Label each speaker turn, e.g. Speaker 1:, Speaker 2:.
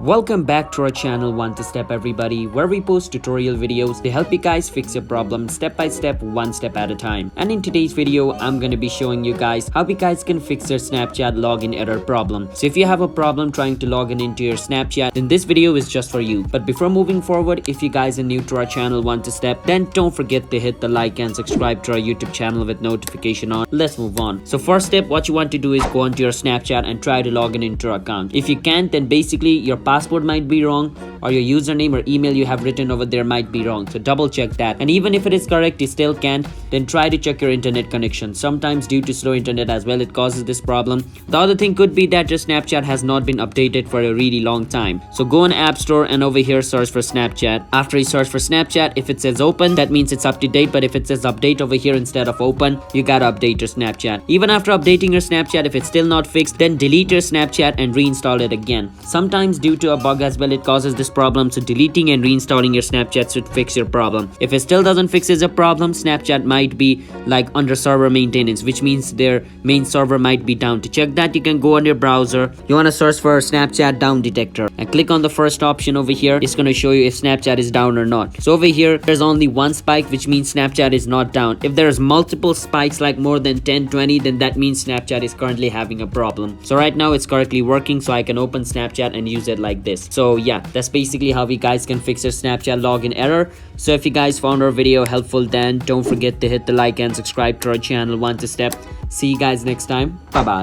Speaker 1: Welcome back to our channel One to Step everybody, where we post tutorial videos to help you guys fix your problem step by step, one step at a time. And in today's video, I'm gonna be showing you guys how you guys can fix your Snapchat login error problem. So if you have a problem trying to log in into your Snapchat, then this video is just for you. But before moving forward, if you guys are new to our channel One to Step, then don't forget to hit the like and subscribe to our YouTube channel with notification on. Let's move on. So first step, what you want to do is go onto your Snapchat and try to log in into your account. If you can't, then basically your password might be wrong, or your username or email you have written over there might be wrong. So double check that. And even if it is correct, you still can't, then try to check your internet connection. Sometimes due to slow internet as well, it causes this problem. The other thing could be that your Snapchat has not been updated for a really long time. So go on App Store and over here search for Snapchat. After you search for Snapchat, if it says open, that means it's up to date. But if it says update over here instead of open, you gotta update your Snapchat. Even after updating your Snapchat, if it's still not fixed, then delete your Snapchat and reinstall it again. Sometimes due to a bug as well, it causes this problem. So deleting and reinstalling your Snapchat should fix your problem. If it still doesn't fix your problem, Snapchat might be like under server maintenance, which means their main server might be down. To check that, you can go on your browser. You want to search for Snapchat down detector and click on the first option over here. It's going to show you if Snapchat is down or not. So over here, there's only one spike, which means Snapchat is not down. If there's multiple spikes like more than 10, 20, then that means Snapchat is currently having a problem. So right now it's correctly working, so I can open Snapchat and use it like this. So yeah, that's basically how you guys can fix your Snapchat login error. So if you guys found our video helpful, then don't forget to hit the like and subscribe to our channel One to Step. See you guys next time. Bye bye.